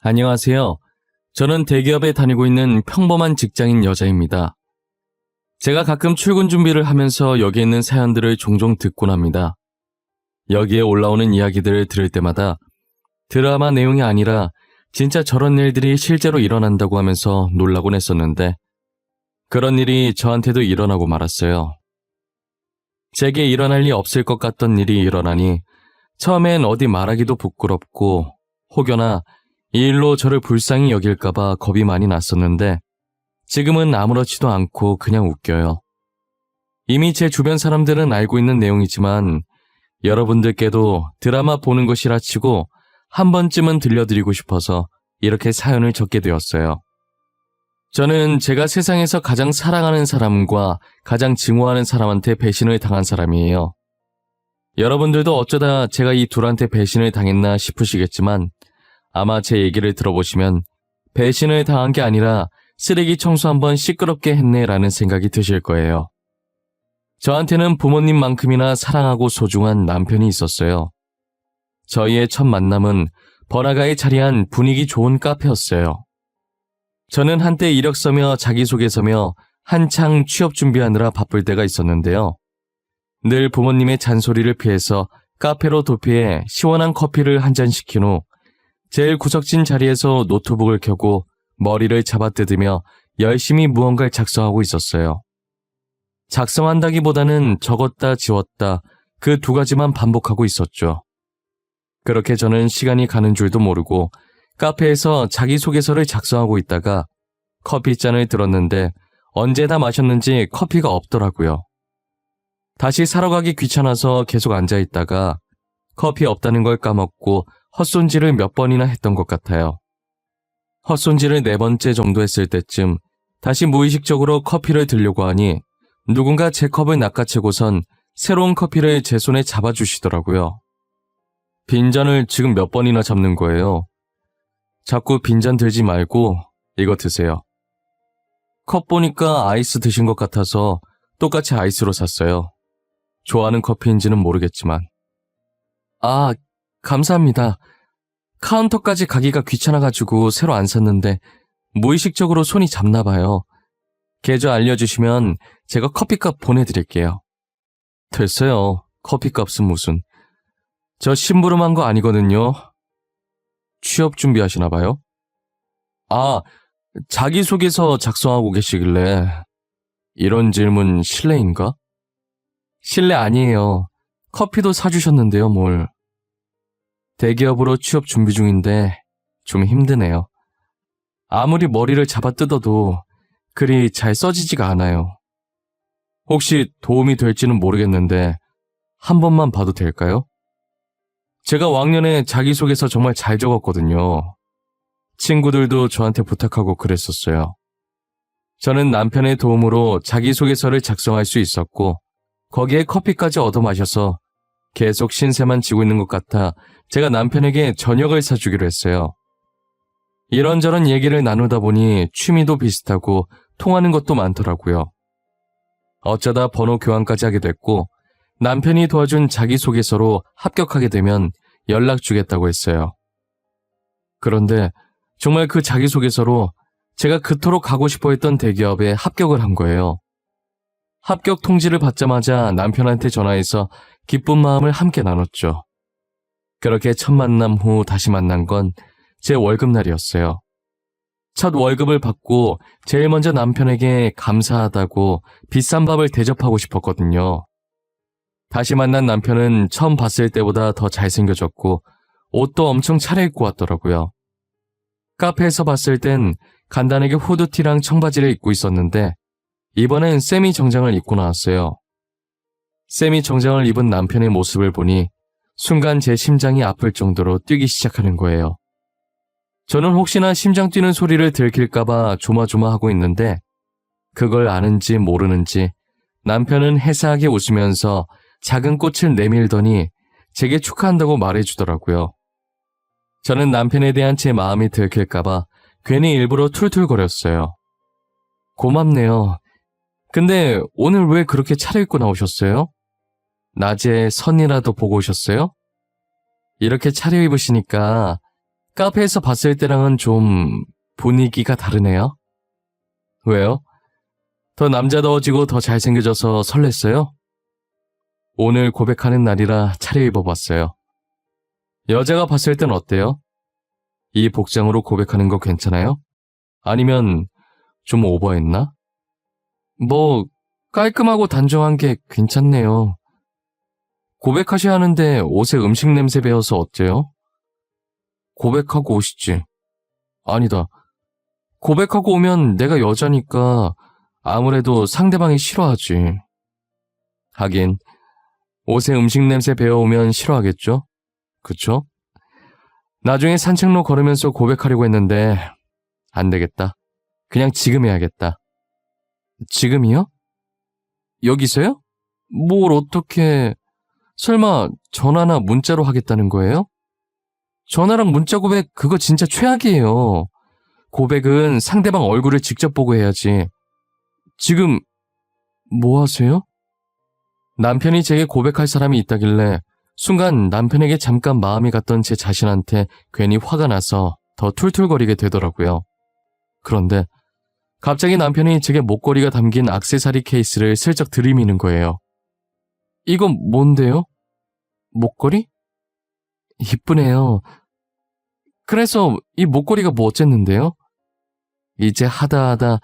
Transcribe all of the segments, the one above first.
안녕하세요. 저는 대기업에 다니고 있는 평범한 직장인 여자입니다. 제가 가끔 출근 준비를 하면서 여기 있는 사연들을 종종 듣곤 합니다. 여기에 올라오는 이야기들을 들을 때마다 드라마 내용이 아니라 진짜 저런 일들이 실제로 일어난다고 하면서 놀라곤 했었는데 그런 일이 저한테도 일어나고 말았어요. 제게 일어날 리 없을 것 같던 일이 일어나니 처음엔 어디 말하기도 부끄럽고 혹여나 이 일로 저를 불쌍히 여길까봐 겁이 많이 났었는데 지금은 아무렇지도 않고 그냥 웃겨요. 이미 제 주변 사람들은 알고 있는 내용이지만 여러분들께도 드라마 보는 것이라 치고 한 번쯤은 들려드리고 싶어서 이렇게 사연을 적게 되었어요. 저는 제가 세상에서 가장 사랑하는 사람과 가장 증오하는 사람한테 배신을 당한 사람이에요. 여러분들도 어쩌다 제가 이 둘한테 배신을 당했나 싶으시겠지만 아마 제 얘기를 들어보시면 배신을 당한 게 아니라 쓰레기 청소 한번 시끄럽게 했네라는 생각이 드실 거예요. 저한테는 부모님만큼이나 사랑하고 소중한 남편이 있었어요. 저희의 첫 만남은 번화가에 자리한 분위기 좋은 카페였어요. 저는 한때 이력서며 자기소개서며 한창 취업 준비하느라 바쁠 때가 있었는데요. 늘 부모님의 잔소리를 피해서 카페로 도피해 시원한 커피를 한 잔 시킨 후 제일 구석진 자리에서 노트북을 켜고 머리를 잡아뜯으며 열심히 무언가를 작성하고 있었어요. 작성한다기보다는 적었다 지웠다 그 두 가지만 반복하고 있었죠. 그렇게 저는 시간이 가는 줄도 모르고 카페에서 자기소개서를 작성하고 있다가 커피잔을 들었는데 언제 다 마셨는지 커피가 없더라고요. 다시 사러 가기 귀찮아서 계속 앉아있다가 커피 없다는 걸 까먹고 헛손질을 몇 번이나 했던 것 같아요. 헛손질을 4번째 정도 했을 때쯤 다시 무의식적으로 커피를 들려고 하니 누군가 제 컵을 낚아채고선 새로운 커피를 제 손에 잡아주시더라고요. 빈잔을 지금 몇 번이나 잡는 거예요. 자꾸 빈잔 들지 말고 이거 드세요. 컵 보니까 아이스 드신 것 같아서 똑같이 아이스로 샀어요. 좋아하는 커피인지는 모르겠지만. 아, 감사합니다. 카운터까지 가기가 귀찮아가지고 새로 안 샀는데 무의식적으로 손이 잡나 봐요. 계좌 알려주시면 제가 커피값 보내드릴게요. 됐어요. 커피값은 무슨. 저 심부름한 거 아니거든요. 취업 준비하시나 봐요? 아, 자기소개서 작성하고 계시길래. 이런 질문 실례인가? 실례 아니에요. 커피도 사주셨는데요, 뭘. 대기업으로 취업 준비 중인데 좀 힘드네요. 아무리 머리를 잡아 뜯어도 글이 잘 써지지가 않아요. 혹시 도움이 될지는 모르겠는데 한 번만 봐도 될까요? 제가 왕년에 자기소개서 정말 잘 적었거든요. 친구들도 저한테 부탁하고 그랬었어요. 저는 남편의 도움으로 자기소개서를 작성할 수 있었고 거기에 커피까지 얻어 마셔서 계속 신세만 지고 있는 것 같아 제가 남편에게 저녁을 사주기로 했어요. 이런저런 얘기를 나누다 보니 취미도 비슷하고 통하는 것도 많더라고요. 어쩌다 번호 교환까지 하게 됐고 남편이 도와준 자기소개서로 합격하게 되면 연락 주겠다고 했어요. 그런데 정말 그 자기소개서로 제가 그토록 가고 싶어 했던 대기업에 합격을 한 거예요. 합격 통지를 받자마자 남편한테 전화해서 기쁜 마음을 함께 나눴죠. 그렇게 첫 만남 후 다시 만난 건 제 월급날이었어요. 첫 월급을 받고 제일 먼저 남편에게 감사하다고 비싼 밥을 대접하고 싶었거든요. 다시 만난 남편은 처음 봤을 때보다 더 잘생겨졌고 옷도 엄청 차려입고 왔더라고요. 카페에서 봤을 땐 간단하게 후드티랑 청바지를 입고 있었는데 이번엔 세미 정장을 입고 나왔어요. 세미 정장을 입은 남편의 모습을 보니 순간 제 심장이 아플 정도로 뛰기 시작하는 거예요. 저는 혹시나 심장 뛰는 소리를 들킬까봐 조마조마하고 있는데 그걸 아는지 모르는지 남편은 해사하게 웃으면서 작은 꽃을 내밀더니 제게 축하한다고 말해주더라고요. 저는 남편에 대한 제 마음이 들킬까봐 괜히 일부러 툴툴거렸어요. 고맙네요. 근데 오늘 왜 그렇게 차려입고 나오셨어요? 낮에 선이라도 보고 오셨어요? 이렇게 차려입으시니까 카페에서 봤을 때랑은 좀 분위기가 다르네요. 왜요? 더 남자다워지고 더 잘생겨져서 설렜어요? 오늘 고백하는 날이라 차려입어봤어요. 여자가 봤을 땐 어때요? 이 복장으로 고백하는 거 괜찮아요? 아니면 좀 오버했나? 뭐 깔끔하고 단정한 게 괜찮네요. 고백하셔야 하는데 옷에 음식 냄새 배어서 어때요? 고백하고 오시지. 아니다. 고백하고 오면 내가 여자니까 아무래도 상대방이 싫어하지. 하긴 옷에 음식 냄새 배어오면 싫어하겠죠? 그쵸? 나중에 산책로 걸으면서 고백하려고 했는데 안 되겠다. 그냥 지금 해야겠다. 지금이요? 여기서요? 뭘 어떻게... 설마 전화나 문자로 하겠다는 거예요? 전화랑 문자 고백 그거 진짜 최악이에요. 고백은 상대방 얼굴을 직접 보고 해야지. 지금 뭐 하세요? 남편이 제게 고백할 사람이 있다길래 순간 남편에게 잠깐 마음이 갔던 제 자신한테 괜히 화가 나서 더 툴툴거리게 되더라고요. 그런데 갑자기 남편이 제게 목걸이가 담긴 액세서리 케이스를 슬쩍 들이미는 거예요. 이건 뭔데요? 목걸이? 이쁘네요. 그래서 이 목걸이가 뭐 어쨌는데요? 이제 하다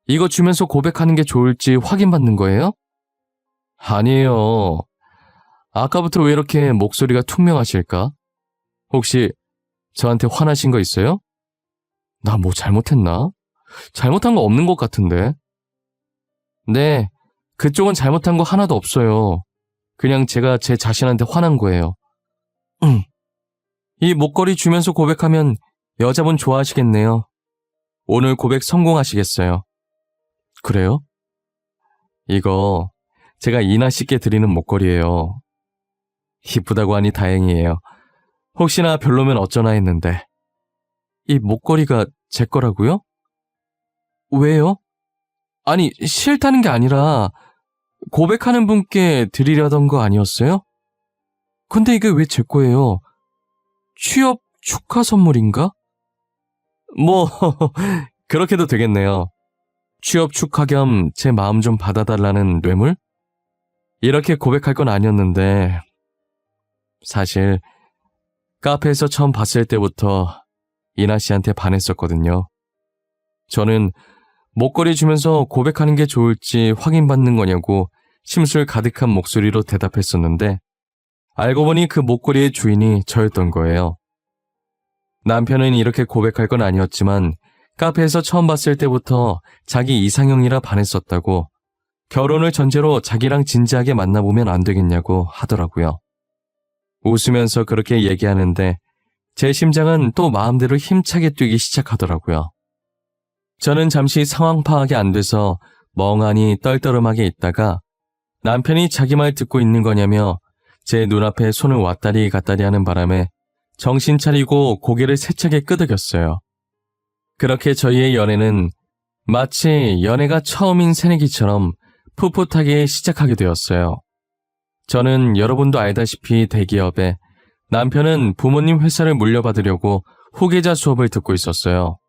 이거 주면서 고백하는 게 좋을지 확인받는 거예요? 아니에요. 아까부터 왜 이렇게 목소리가 퉁명하실까? 혹시 저한테 화나신 거 있어요? 나 뭐 잘못했나? 잘못한 거 없는 것 같은데. 네, 그쪽은 잘못한 거 하나도 없어요. 그냥 제가 제 자신한테 화난 거예요. 이 목걸이 주면서 고백하면 여자분 좋아하시겠네요. 오늘 고백 성공하시겠어요. 그래요? 이거 제가 이나 씨께 드리는 목걸이에요. 이쁘다고 하니 다행이에요. 혹시나 별로면 어쩌나 했는데. 이 목걸이가 제 거라고요? 왜요? 아니, 싫다는 게 아니라 고백하는 분께 드리려던 거 아니었어요? 근데 이게 왜 제 거예요? 취업 축하 선물인가? 뭐, 그렇게도 되겠네요. 취업 축하 겸 제 마음 좀 받아달라는 뇌물? 이렇게 고백할 건 아니었는데, 사실 카페에서 처음 봤을 때부터 이나 씨한테 반했었거든요. 저는 목걸이 주면서 고백하는 게 좋을지 확인받는 거냐고 심술 가득한 목소리로 대답했었는데 알고 보니 그 목걸이의 주인이 저였던 거예요. 남편은 이렇게 고백할 건 아니었지만 카페에서 처음 봤을 때부터 자기 이상형이라 반했었다고 결혼을 전제로 자기랑 진지하게 만나보면 안 되겠냐고 하더라고요. 웃으면서 그렇게 얘기하는데 제 심장은 또 마음대로 힘차게 뛰기 시작하더라고요. 저는 잠시 상황 파악이 안 돼서 멍하니 떨떠름하게 있다가 남편이 자기 말 듣고 있는 거냐며 제 눈앞에 손을 왔다리 갔다리 하는 바람에 정신 차리고 고개를 세차게 끄덕였어요. 그렇게 저희의 연애는 마치 연애가 처음인 새내기처럼 풋풋하게 시작하게 되었어요. 저는 여러분도 알다시피 대기업에, 남편은 부모님 회사를 물려받으려고 후계자 수업을 듣고 있었어요.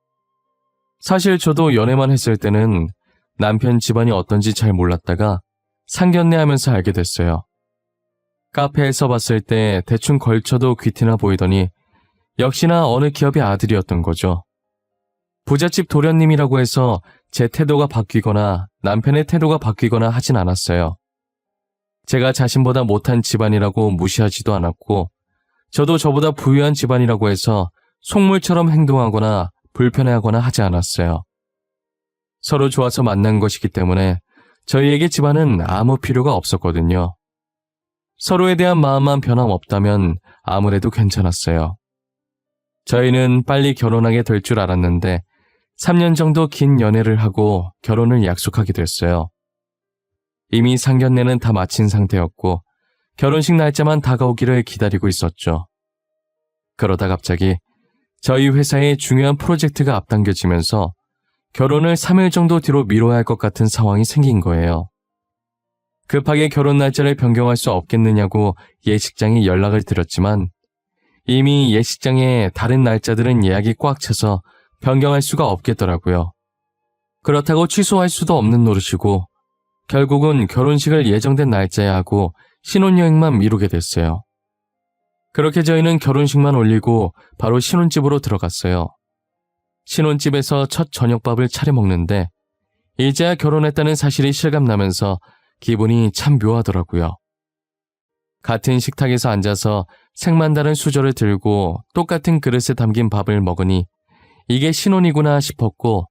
사실 저도 연애만 했을 때는 남편 집안이 어떤지 잘 몰랐다가 상견례 하면서 알게 됐어요. 카페에서 봤을 때 대충 걸쳐도 귀티나 보이더니 역시나 어느 기업의 아들이었던 거죠. 부잣집 도련님이라고 해서 제 태도가 바뀌거나 남편의 태도가 바뀌거나 하진 않았어요. 제가 자신보다 못한 집안이라고 무시하지도 않았고 저도 저보다 부유한 집안이라고 해서 속물처럼 행동하거나 불편해하거나 하지 않았어요. 서로 좋아서 만난 것이기 때문에 저희에게 집안은 아무 필요가 없었거든요. 서로에 대한 마음만 변함없다면 아무래도 괜찮았어요. 저희는 빨리 결혼하게 될 줄 알았는데 3년 정도 긴 연애를 하고 결혼을 약속하게 됐어요. 이미 상견례는 다 마친 상태였고 결혼식 날짜만 다가오기를 기다리고 있었죠. 그러다 갑자기 저희 회사의 중요한 프로젝트가 앞당겨지면서 결혼을 3일 정도 뒤로 미뤄야 할 것 같은 상황이 생긴 거예요. 급하게 결혼 날짜를 변경할 수 없겠느냐고 예식장에 연락을 드렸지만 이미 예식장에 다른 날짜들은 예약이 꽉 차서 변경할 수가 없겠더라고요. 그렇다고 취소할 수도 없는 노릇이고 결국은 결혼식을 예정된 날짜에 하고 신혼여행만 미루게 됐어요. 그렇게 저희는 결혼식만 올리고 바로 신혼집으로 들어갔어요. 신혼집에서 첫 저녁밥을 차려 먹는데 이제야 결혼했다는 사실이 실감나면서 기분이 참 묘하더라고요. 같은 식탁에서 앉아서 색만 다른 수저를 들고 똑같은 그릇에 담긴 밥을 먹으니 이게 신혼이구나 싶었고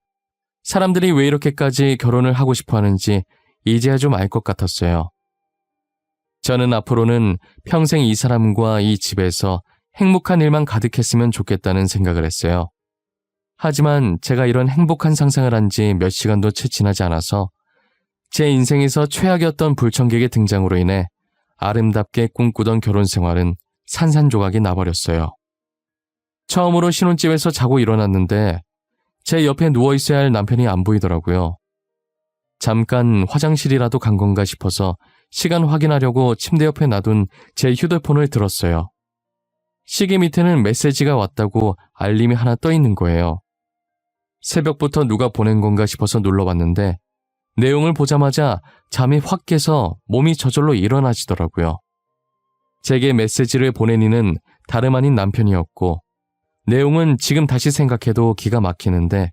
사람들이 왜 이렇게까지 결혼을 하고 싶어 하는지 이제야 좀 알 것 같았어요. 저는 앞으로는 평생 이 사람과 이 집에서 행복한 일만 가득했으면 좋겠다는 생각을 했어요. 하지만 제가 이런 행복한 상상을 한 지 몇 시간도 채 지나지 않아서 제 인생에서 최악이었던 불청객의 등장으로 인해 아름답게 꿈꾸던 결혼 생활은 산산조각이 나버렸어요. 처음으로 신혼집에서 자고 일어났는데 제 옆에 누워있어야 할 남편이 안 보이더라고요. 잠깐 화장실이라도 간 건가 싶어서 시간 확인하려고 침대 옆에 놔둔 제 휴대폰을 들었어요. 시계 밑에는 메시지가 왔다고 알림이 하나 떠 있는 거예요. 새벽부터 누가 보낸 건가 싶어서 눌러봤는데 내용을 보자마자 잠이 확 깨서 몸이 저절로 일어나지더라고요. 제게 메시지를 보낸 이는 다름 아닌 남편이었고 내용은 지금 다시 생각해도 기가 막히는데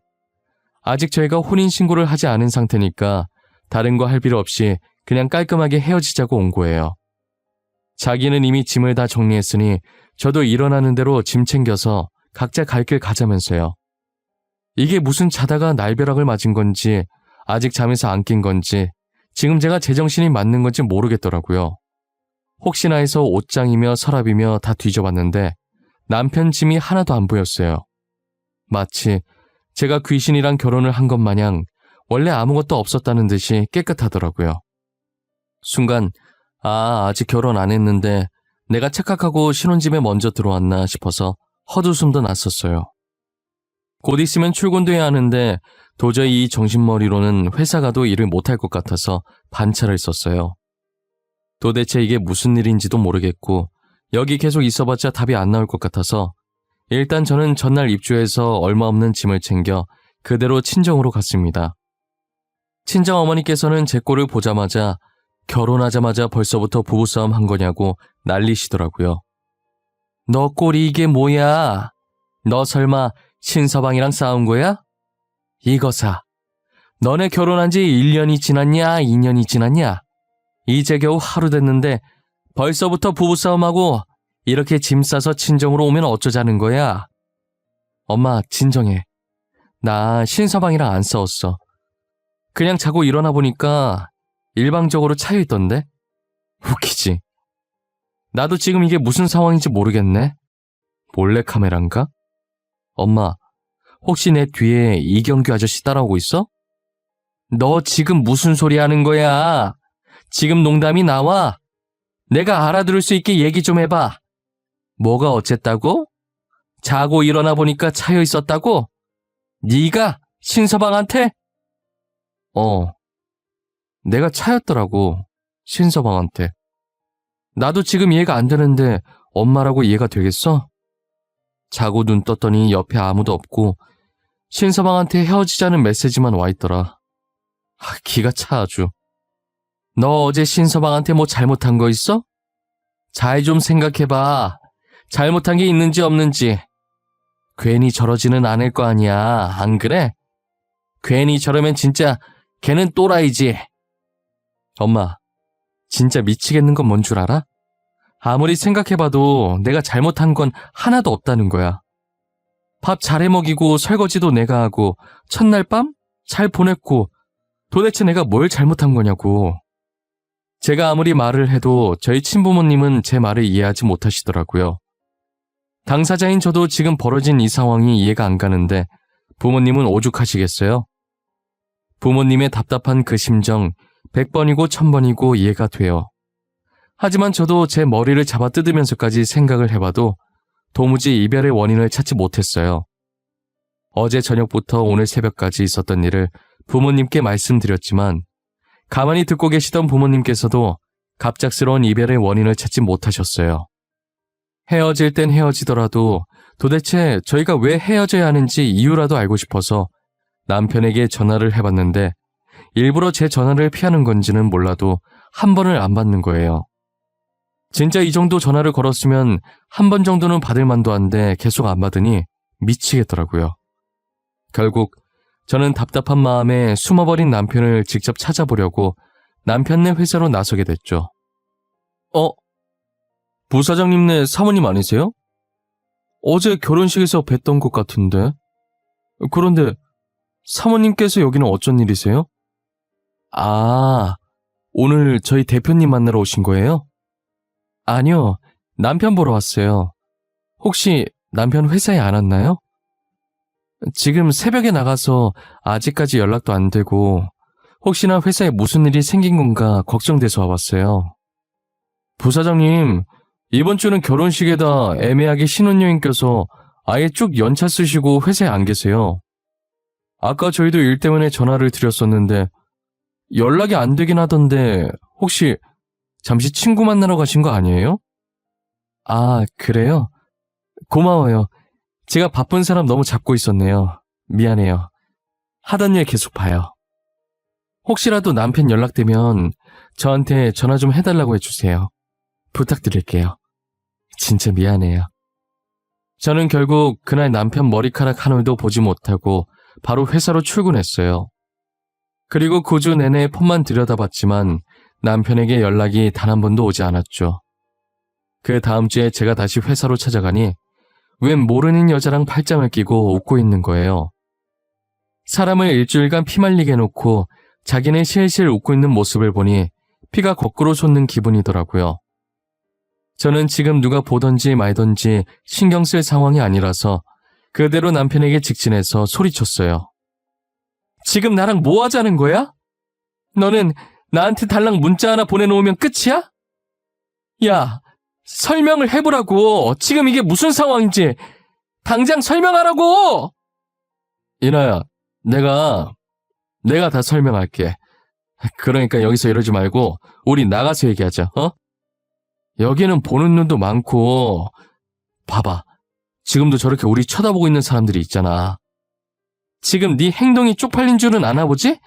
아직 저희가 혼인신고를 하지 않은 상태니까 다른 거 할 필요 없이 그냥 깔끔하게 헤어지자고 온 거예요. 자기는 이미 짐을 다 정리했으니 저도 일어나는 대로 짐 챙겨서 각자 갈 길 가자면서요. 이게 무슨 자다가 날벼락을 맞은 건지 아직 잠에서 안 깬 건지 지금 제가 제정신이 맞는 건지 모르겠더라고요. 혹시나 해서 옷장이며 서랍이며 다 뒤져봤는데 남편 짐이 하나도 안 보였어요. 마치 제가 귀신이랑 결혼을 한 것 마냥 원래 아무것도 없었다는 듯이 깨끗하더라고요. 순간 아직 결혼 안 했는데 내가 착각하고 신혼집에 먼저 들어왔나 싶어서 헛웃음도 났었어요. 곧 있으면 출근도 해야 하는데 도저히 이 정신머리로는 회사 가도 일을 못할 것 같아서 반차를 썼어요. 도대체 이게 무슨 일인지도 모르겠고 여기 계속 있어봤자 답이 안 나올 것 같아서 일단 저는 전날 입주해서 얼마 없는 짐을 챙겨 그대로 친정으로 갔습니다. 친정어머니께서는 제 꼴을 보자마자 결혼하자마자 벌써부터 부부싸움 한 거냐고 난리시더라고요. 너 꼴이 이게 뭐야? 너 설마 신서방이랑 싸운 거야? 이거사, 너네 결혼한 지 1년이 지났냐 2년이 지났냐? 이제 겨우 하루 됐는데 벌써부터 부부싸움하고 이렇게 짐 싸서 친정으로 오면 어쩌자는 거야? 엄마 진정해. 나 신서방이랑 안 싸웠어. 그냥 자고 일어나 보니까 일방적으로 차여있던데? 웃기지? 나도 지금 이게 무슨 상황인지 모르겠네. 몰래카메라인가? 엄마, 혹시 내 뒤에 이경규 아저씨 따라오고 있어? 너 지금 무슨 소리 하는 거야? 지금 농담이 나와? 내가 알아들을 수 있게 얘기 좀 해봐. 뭐가 어쨌다고? 자고 일어나 보니까 차여 있었다고? 네가 신서방한테? 내가 차였더라고, 신서방한테. 나도 지금 이해가 안 되는데 엄마라고 이해가 되겠어? 자고 눈 떴더니 옆에 아무도 없고 신서방한테 헤어지자는 메시지만 와 있더라. 기가 차 아주. 너 어제 신서방한테 뭐 잘못한 거 있어? 잘 좀 생각해봐. 잘못한 게 있는지 없는지. 괜히 저러지는 않을 거 아니야, 안 그래? 괜히 저러면 진짜 걔는 또라이지. 엄마, 진짜 미치겠는 건 뭔 줄 알아? 아무리 생각해봐도 내가 잘못한 건 하나도 없다는 거야. 밥 잘해 먹이고 설거지도 내가 하고 첫날 밤 잘 보냈고 도대체 내가 뭘 잘못한 거냐고. 제가 아무리 말을 해도 저희 친부모님은 제 말을 이해하지 못하시더라고요. 당사자인 저도 지금 벌어진 이 상황이 이해가 안 가는데 부모님은 오죽하시겠어요? 부모님의 답답한 그 심정 100번이고 1000번이고 이해가 돼요. 하지만 저도 제 머리를 잡아 뜯으면서까지 생각을 해봐도 도무지 이별의 원인을 찾지 못했어요. 어제 저녁부터 오늘 새벽까지 있었던 일을 부모님께 말씀드렸지만 가만히 듣고 계시던 부모님께서도 갑작스러운 이별의 원인을 찾지 못하셨어요. 헤어질 땐 헤어지더라도 도대체 저희가 왜 헤어져야 하는지 이유라도 알고 싶어서 남편에게 전화를 해봤는데 일부러 제 전화를 피하는 건지는 몰라도 한 번을 안 받는 거예요. 진짜 이 정도 전화를 걸었으면 한 번 정도는 받을 만도 한데 계속 안 받으니 미치겠더라고요. 결국 저는 답답한 마음에 숨어버린 남편을 직접 찾아보려고 남편네 회사로 나서게 됐죠. 부사장님네 사모님 아니세요? 어제 결혼식에서 뵀던 것 같은데. 그런데 사모님께서 여기는 어쩐 일이세요? 아, 오늘 저희 대표님 만나러 오신 거예요? 아니요, 남편 보러 왔어요. 혹시 남편 회사에 안 왔나요? 지금 새벽에 나가서 아직까지 연락도 안 되고 혹시나 회사에 무슨 일이 생긴 건가 걱정돼서 와봤어요. 부사장님, 이번 주는 결혼식에다 애매하게 신혼여행 껴서 아예 쭉 연차 쓰시고 회사에 안 계세요. 아까 저희도 일 때문에 전화를 드렸었는데 연락이 안 되긴 하던데 혹시 잠시 친구 만나러 가신 거 아니에요? 아, 그래요? 고마워요. 제가 바쁜 사람 너무 잡고 있었네요. 미안해요. 하던 일 계속 봐요. 혹시라도 남편 연락되면 저한테 전화 좀 해달라고 해주세요. 부탁드릴게요. 진짜 미안해요. 저는 결국 그날 남편 머리카락 한 올도 보지 못하고 바로 회사로 출근했어요. 그리고 9주 내내 폰만 들여다봤지만 남편에게 연락이 단 한 번도 오지 않았죠. 그 다음 주에 제가 다시 회사로 찾아가니 웬 모르는 여자랑 팔짱을 끼고 웃고 있는 거예요. 사람을 일주일간 피말리게 해놓고 자기는 실실 웃고 있는 모습을 보니 피가 거꾸로 솟는 기분이더라고요. 저는 지금 누가 보던지 말던지 신경 쓸 상황이 아니라서 그대로 남편에게 직진해서 소리쳤어요. 지금 나랑 뭐 하자는 거야? 너는 나한테 달랑 문자 하나 보내놓으면 끝이야? 야, 설명을 해보라고. 지금 이게 무슨 상황인지 당장 설명하라고. 이나야, 내가 다 설명할게. 그러니까 여기서 이러지 말고 우리 나가서 얘기하자. 여기는 보는 눈도 많고 봐봐. 지금도 저렇게 우리 쳐다보고 있는 사람들이 있잖아. 지금 네 행동이 쪽팔린 줄은 아나 보지?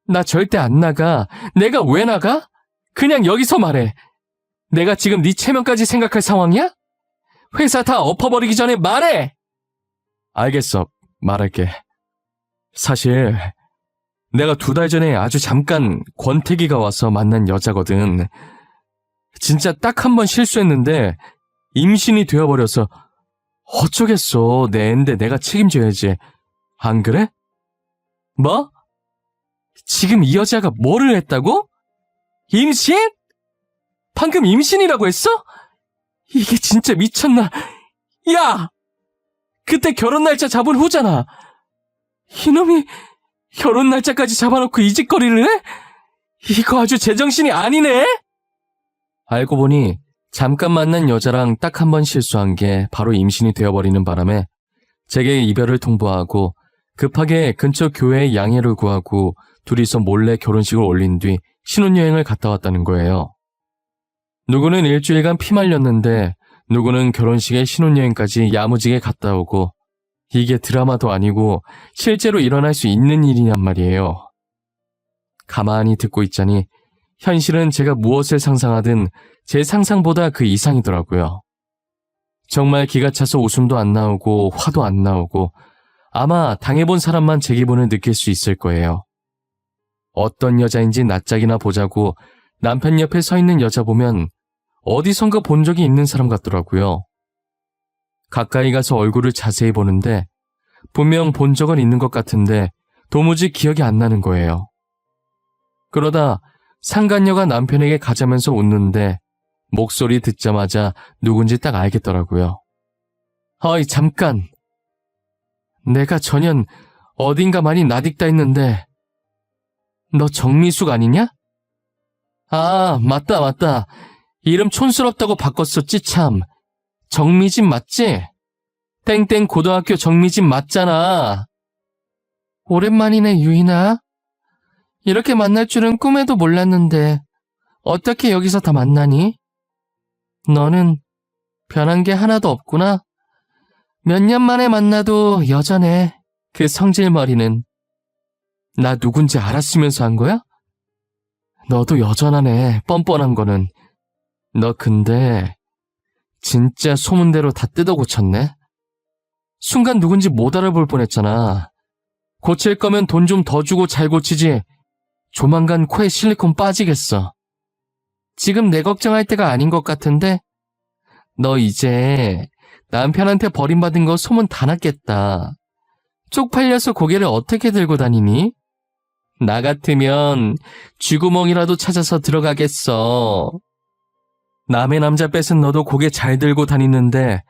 나 절대 안 나가. 내가 왜 나가? 그냥 여기서 말해. 내가 지금 네 체면까지 생각할 상황이야? 회사 다 엎어버리기 전에 말해! 알겠어. 말할게. 사실 내가 2달 전에 아주 잠깐 권태기가 와서 만난 여자거든. 진짜 딱 한 번 실수했는데 임신이 되어버려서 어쩌겠어. 내 앤데 내가 책임져야지. 안 그래? 뭐? 지금 이 여자가 뭐를 했다고? 임신? 방금 임신이라고 했어? 이게 진짜 미쳤나? 야! 그때 결혼 날짜 잡은 후잖아. 이놈이 결혼 날짜까지 잡아놓고 이 짓거리를 해? 이거 아주 제정신이 아니네? 알고 보니 잠깐 만난 여자랑 딱 한 번 실수한 게 바로 임신이 되어버리는 바람에 제게 이별을 통보하고 급하게 근처 교회에 양해를 구하고 둘이서 몰래 결혼식을 올린 뒤 신혼여행을 갔다 왔다는 거예요. 누구는 일주일간 피 말렸는데 누구는 결혼식에 신혼여행까지 야무지게 갔다 오고 이게 드라마도 아니고 실제로 일어날 수 있는 일이냔 말이에요. 가만히 듣고 있자니 현실은 제가 무엇을 상상하든 제 상상보다 그 이상이더라고요. 정말 기가 차서 웃음도 안 나오고 화도 안 나오고 아마 당해본 사람만 제 기분을 느낄 수 있을 거예요. 어떤 여자인지 낯짝이나 보자고 남편 옆에 서 있는 여자 보면 어디선가 본 적이 있는 사람 같더라고요. 가까이 가서 얼굴을 자세히 보는데 분명 본 적은 있는 것 같은데 도무지 기억이 안 나는 거예요. 그러다 상간녀가 남편에게 가자면서 웃는데 목소리 듣자마자 누군지 딱 알겠더라고요. 어이, 잠깐. 내가 전현 어딘가 많이 낯익다 했는데 너 정미숙 아니냐? 아, 맞다. 이름 촌스럽다고 바꿨었지 참. 정미진 맞지? 땡땡 고등학교 정미진 맞잖아. 오랜만이네, 유인아. 이렇게 만날 줄은 꿈에도 몰랐는데 어떻게 여기서 다 만나니? 너는 변한 게 하나도 없구나. 몇 년 만에 만나도 여전해. 그 성질머리는. 나 누군지 알았으면서 한 거야? 너도 여전하네, 뻔뻔한 거는. 너 근데 진짜 소문대로 다 뜯어 고쳤네? 순간 누군지 못 알아볼 뻔했잖아. 고칠 거면 돈 좀 더 주고 잘 고치지. 조만간 코에 실리콘 빠지겠어. 지금 내 걱정할 때가 아닌 것 같은데? 너 이제 남편한테 버림받은 거 소문 다 났겠다. 쪽팔려서 고개를 어떻게 들고 다니니? 나 같으면 쥐구멍이라도 찾아서 들어가겠어. 남의 남자 뺏은 너도 고개 잘 들고 다니는데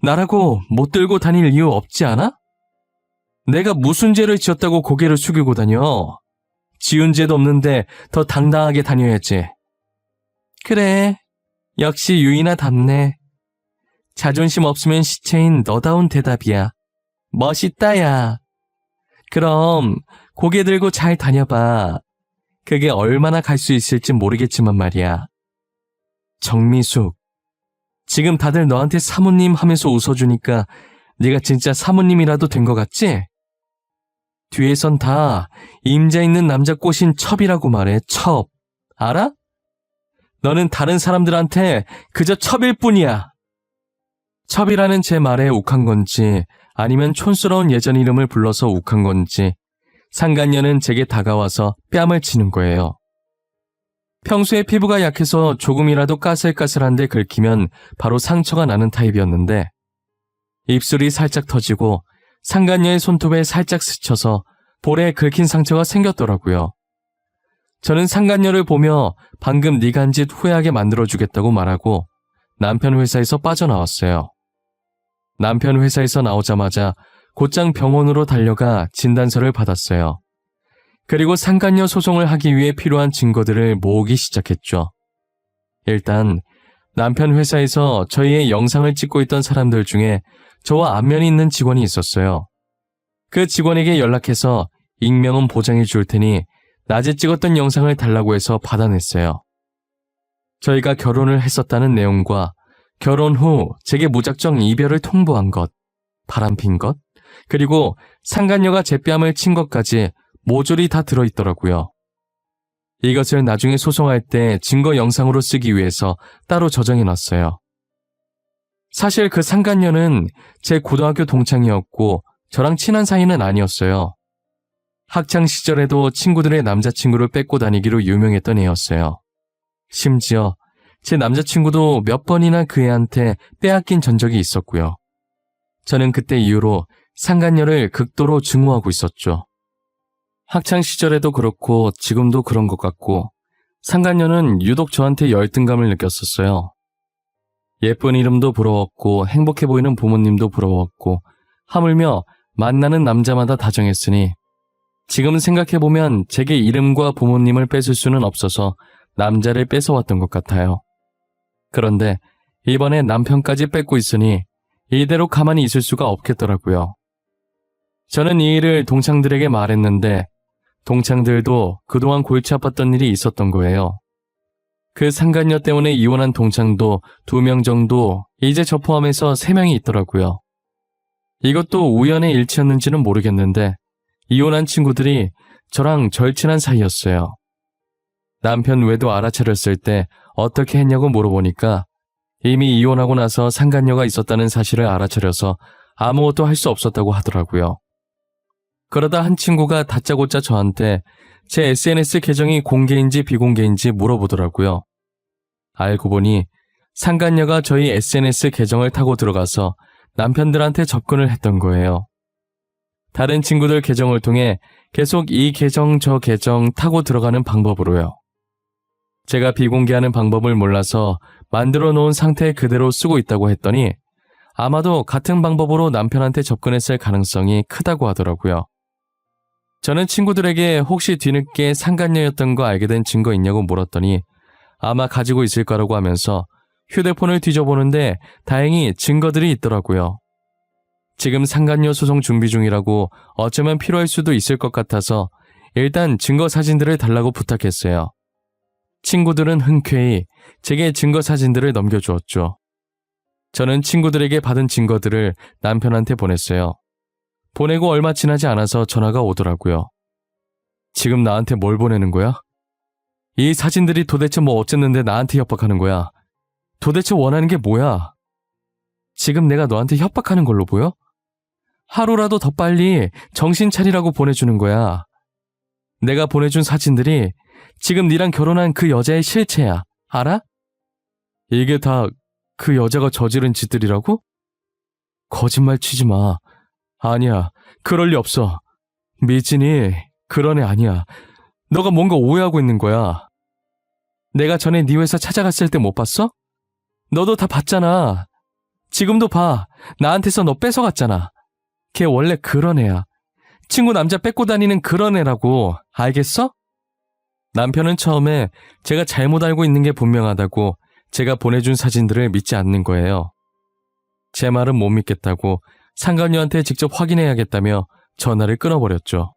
나라고 못 들고 다닐 이유 없지 않아? 내가 무슨 죄를 지었다고 고개를 숙이고 다녀? 지은 죄도 없는데 더 당당하게 다녀야지. 그래, 역시 유이나답네. 자존심 없으면 시체인 너다운 대답이야. 멋있다, 야. 그럼 고개 들고 잘 다녀봐. 그게 얼마나 갈 수 있을진 모르겠지만 말이야. 정미숙, 지금 다들 너한테 사모님 하면서 웃어주니까 네가 진짜 사모님이라도 된 것 같지? 뒤에선 다 임자 있는 남자 꼬신 첩이라고 말해, 첩. 알아? 너는 다른 사람들한테 그저 첩일 뿐이야. 첩이라는 제 말에 욱한 건지 아니면 촌스러운 예전 이름을 불러서 욱한 건지 상간녀는 제게 다가와서 뺨을 치는 거예요. 평소에 피부가 약해서 조금이라도 까슬까슬한데 긁히면 바로 상처가 나는 타입이었는데 입술이 살짝 터지고 상간녀의 손톱에 살짝 스쳐서 볼에 긁힌 상처가 생겼더라고요. 저는 상간녀를 보며 방금 네가 한 짓 후회하게 만들어주겠다고 말하고 남편 회사에서 빠져나왔어요. 남편 회사에서 나오자마자 곧장 병원으로 달려가 진단서를 받았어요. 그리고 상간녀 소송을 하기 위해 필요한 증거들을 모으기 시작했죠. 일단 남편 회사에서 저희의 영상을 찍고 있던 사람들 중에 저와 안면이 있는 직원이 있었어요. 그 직원에게 연락해서 익명은 보장해 줄 테니 낮에 찍었던 영상을 달라고 해서 받아냈어요. 저희가 결혼을 했었다는 내용과 결혼 후 제게 무작정 이별을 통보한 것, 바람핀 것, 그리고 상간녀가 제 뺨을 친 것까지 모조리 다 들어있더라고요. 이것을 나중에 소송할 때 증거 영상으로 쓰기 위해서 따로 저장해놨어요. 사실 그 상간녀는 제 고등학교 동창이었고 저랑 친한 사이는 아니었어요. 학창 시절에도 친구들의 남자친구를 뺏고 다니기로 유명했던 애였어요. 심지어 제 남자친구도 몇 번이나 그 애한테 빼앗긴 전적이 있었고요. 저는 그때 이후로 상간녀를 극도로 증오하고 있었죠. 학창 시절에도 그렇고 지금도 그런 것 같고 상간녀는 유독 저한테 열등감을 느꼈었어요. 예쁜 이름도 부러웠고 행복해 보이는 부모님도 부러웠고 하물며 만나는 남자마다 다정했으니 지금 생각해보면 제게 이름과 부모님을 뺏을 수는 없어서 남자를 뺏어왔던 것 같아요. 그런데 이번에 남편까지 뺏고 있으니 이대로 가만히 있을 수가 없겠더라고요. 저는 이 일을 동창들에게 말했는데 동창들도 그동안 골치 아팠던 일이 있었던 거예요. 그 상간녀 때문에 이혼한 동창도 2명 정도, 이제 저 포함해서 3명이 있더라고요. 이것도 우연의 일치였는지는 모르겠는데 이혼한 친구들이 저랑 절친한 사이였어요. 남편 외도 알아차렸을 때 어떻게 했냐고 물어보니까 이미 이혼하고 나서 상간녀가 있었다는 사실을 알아차려서 아무것도 할 수 없었다고 하더라고요. 그러다 한 친구가 다짜고짜 저한테 제 SNS 계정이 공개인지 비공개인지 물어보더라고요. 알고 보니 상간녀가 저희 SNS 계정을 타고 들어가서 남편들한테 접근을 했던 거예요. 다른 친구들 계정을 통해 계속 이 계정 저 계정 타고 들어가는 방법으로요. 제가 비공개하는 방법을 몰라서 만들어 놓은 상태 그대로 쓰고 있다고 했더니 아마도 같은 방법으로 남편한테 접근했을 가능성이 크다고 하더라고요. 저는 친구들에게 혹시 뒤늦게 상간녀였던 거 알게 된 증거 있냐고 물었더니 아마 가지고 있을 거라고 하면서 휴대폰을 뒤져보는데 다행히 증거들이 있더라고요. 지금 상간녀 소송 준비 중이라고 어쩌면 필요할 수도 있을 것 같아서 일단 증거 사진들을 달라고 부탁했어요. 친구들은 흔쾌히 제게 증거 사진들을 넘겨주었죠. 저는 친구들에게 받은 증거들을 남편한테 보냈어요. 보내고 얼마 지나지 않아서 전화가 오더라고요. 지금 나한테 뭘 보내는 거야? 이 사진들이 도대체 뭐 어쨌는데 나한테 협박하는 거야? 도대체 원하는 게 뭐야? 지금 내가 너한테 협박하는 걸로 보여? 하루라도 더 빨리 정신 차리라고 보내주는 거야. 내가 보내준 사진들이 지금 니랑 결혼한 그 여자의 실체야. 알아? 이게 다 그 여자가 저지른 짓들이라고? 거짓말 치지 마. 아니야, 그럴 리 없어. 미진이 그런 애 아니야. 너가 뭔가 오해하고 있는 거야. 내가 전에 네 회사 찾아갔을 때 못 봤어? 너도 다 봤잖아. 지금도 봐. 나한테서 너 뺏어갔잖아. 걔 원래 그런 애야. 친구 남자 뺏고 다니는 그런 애라고. 알겠어? 남편은 처음에 제가 잘못 알고 있는 게 분명하다고 제가 보내준 사진들을 믿지 않는 거예요. 제 말은 못 믿겠다고 상간녀한테 직접 확인해야겠다며 전화를 끊어버렸죠.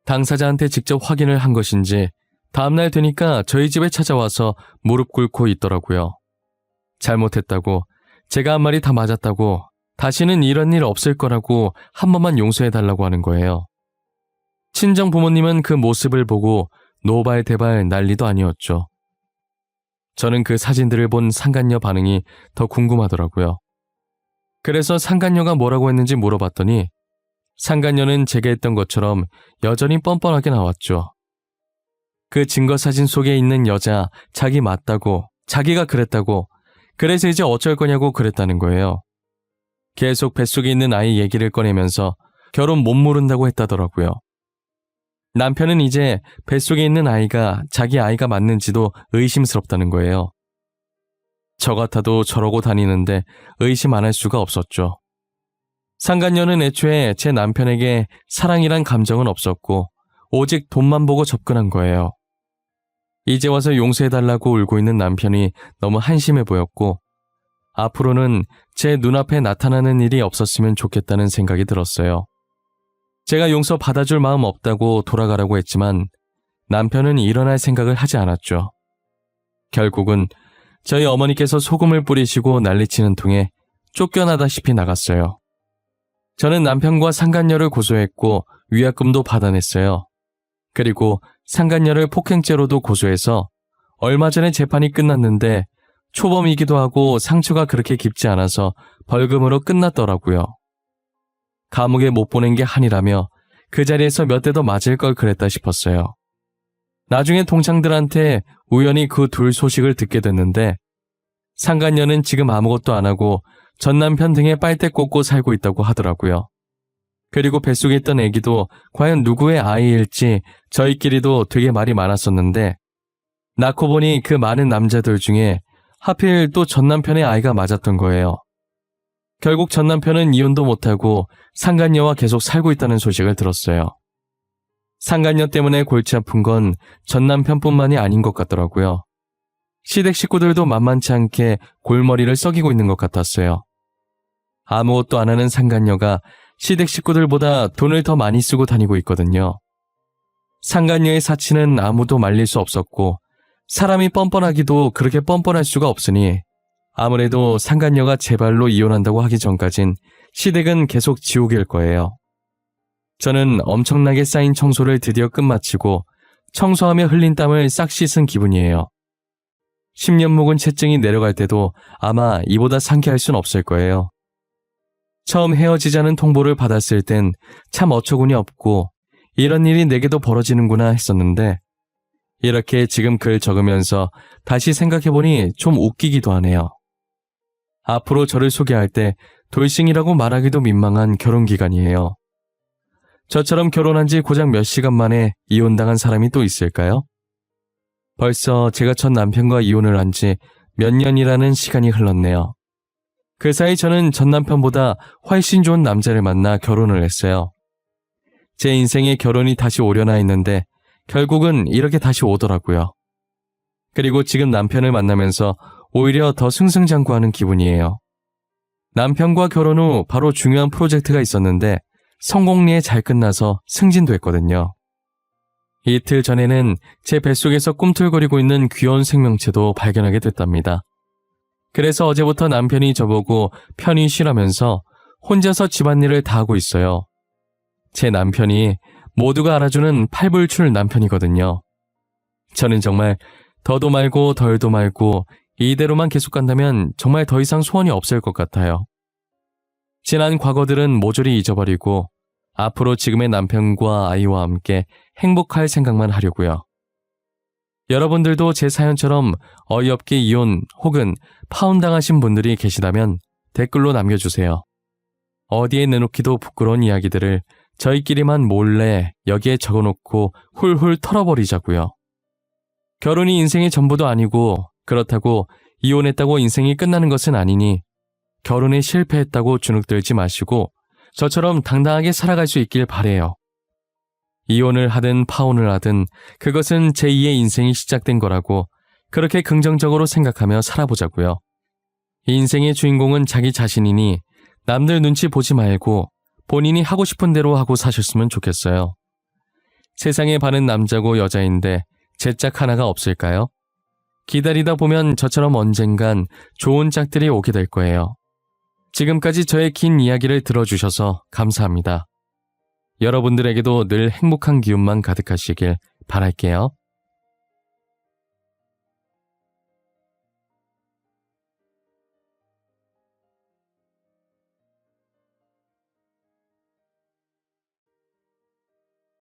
당사자한테 직접 확인을 한 것인지 다음날 되니까 저희 집에 찾아와서 무릎 꿇고 있더라고요. 잘못했다고, 제가 한 말이 다 맞았다고, 다시는 이런 일 없을 거라고 한 번만 용서해달라고 하는 거예요. 친정 부모님은 그 모습을 보고 노발대발 난리도 아니었죠. 저는 그 사진들을 본 상간녀 반응이 더 궁금하더라고요. 그래서 상간녀가 뭐라고 했는지 물어봤더니 상간녀는 제가 했던 것처럼 여전히 뻔뻔하게 나왔죠. 그 증거 사진 속에 있는 여자 자기 맞다고, 자기가 그랬다고, 그래서 이제 어쩔 거냐고 그랬다는 거예요. 계속 뱃속에 있는 아이 얘기를 꺼내면서 결혼 못 모른다고 했다더라고요. 남편은 이제 뱃속에 있는 아이가 자기 아이가 맞는지도 의심스럽다는 거예요. 저 같아도 저러고 다니는데 의심 안 할 수가 없었죠. 상간녀는 애초에 제 남편에게 사랑이란 감정은 없었고 오직 돈만 보고 접근한 거예요. 이제 와서 용서해달라고 울고 있는 남편이 너무 한심해 보였고 앞으로는 제 눈앞에 나타나는 일이 없었으면 좋겠다는 생각이 들었어요. 제가 용서 받아줄 마음 없다고 돌아가라고 했지만 남편은 일어날 생각을 하지 않았죠. 결국은 저희 어머니께서 소금을 뿌리시고 난리치는 통에 쫓겨나다시피 나갔어요. 저는 남편과 상간녀를 고소했고 위약금도 받아냈어요. 그리고 상간녀를 폭행죄로도 고소해서 얼마 전에 재판이 끝났는데 초범이기도 하고 상처가 그렇게 깊지 않아서 벌금으로 끝났더라고요. 감옥에 못 보낸 게 한이라며 그 자리에서 몇 대 더 맞을 걸 그랬다 싶었어요. 나중에 동창들한테 우연히 그 둘 소식을 듣게 됐는데 상간녀는 지금 아무것도 안 하고 전 남편 등에 빨대 꽂고 살고 있다고 하더라고요. 그리고 뱃속에 있던 아기도 과연 누구의 아이일지 저희끼리도 되게 말이 많았었는데 낳고 보니 그 많은 남자들 중에 하필 또 전 남편의 아이가 맞았던 거예요. 결국 전 남편은 이혼도 못하고 상간녀와 계속 살고 있다는 소식을 들었어요. 상간녀 때문에 골치 아픈 건 전 남편뿐만이 아닌 것 같더라고요. 시댁 식구들도 만만치 않게 골머리를 썩이고 있는 것 같았어요. 아무것도 안 하는 상간녀가 시댁 식구들보다 돈을 더 많이 쓰고 다니고 있거든요. 상간녀의 사치는 아무도 말릴 수 없었고 사람이 뻔뻔하기도 그렇게 뻔뻔할 수가 없으니 아무래도 상간녀가 제 발로 이혼한다고 하기 전까진 시댁은 계속 지옥일 거예요. 저는 엄청나게 쌓인 청소를 드디어 끝마치고 청소하며 흘린 땀을 싹 씻은 기분이에요. 10년 묵은 채증이 내려갈 때도 아마 이보다 상쾌할 순 없을 거예요. 처음 헤어지자는 통보를 받았을 땐 참 어처구니 없고 이런 일이 내게도 벌어지는구나 했었는데 이렇게 지금 글 적으면서 다시 생각해보니 좀 웃기기도 하네요. 앞으로 저를 소개할 때 돌싱이라고 말하기도 민망한 결혼기간이에요. 저처럼 결혼한 지 고작 몇 시간 만에 이혼당한 사람이 또 있을까요? 벌써 제가 전 남편과 이혼을 한 지 몇 년이라는 시간이 흘렀네요. 그 사이 저는 전 남편보다 훨씬 좋은 남자를 만나 결혼을 했어요. 제 인생에 결혼이 다시 오려나 했는데 결국은 이렇게 다시 오더라고요. 그리고 지금 남편을 만나면서 오히려 더 승승장구하는 기분이에요. 남편과 결혼 후 바로 중요한 프로젝트가 있었는데 성공리에 잘 끝나서 승진도 했거든요. 이틀 전에는 제 뱃속에서 꿈틀거리고 있는 귀여운 생명체도 발견하게 됐답니다. 그래서 어제부터 남편이 저보고 편히 쉬라면서 혼자서 집안일을 다 하고 있어요. 제 남편이 모두가 알아주는 팔불출 남편이거든요. 저는 정말 더도 말고 덜도 말고 이대로만 계속 간다면 정말 더 이상 소원이 없을 것 같아요. 지난 과거들은 모조리 잊어버리고 앞으로 지금의 남편과 아이와 함께 행복할 생각만 하려고요. 여러분들도 제 사연처럼 어이없게 이혼 혹은 파혼당하신 분들이 계시다면 댓글로 남겨주세요. 어디에 내놓기도 부끄러운 이야기들을 저희끼리만 몰래 여기에 적어놓고 훌훌 털어버리자고요. 결혼이 인생의 전부도 아니고 그렇다고 이혼했다고 인생이 끝나는 것은 아니니 결혼에 실패했다고 주눅들지 마시고 저처럼 당당하게 살아갈 수 있길 바래요. 이혼을 하든 파혼을 하든 그것은 제2의 인생이 시작된 거라고 그렇게 긍정적으로 생각하며 살아보자고요. 인생의 주인공은 자기 자신이니 남들 눈치 보지 말고 본인이 하고 싶은 대로 하고 사셨으면 좋겠어요. 세상에 반은 남자고 여자인데 제 짝 하나가 없을까요? 기다리다 보면 저처럼 언젠간 좋은 짝들이 오게 될 거예요. 지금까지 저의 긴 이야기를 들어주셔서 감사합니다. 여러분들에게도 늘 행복한 기운만 가득하시길 바랄게요.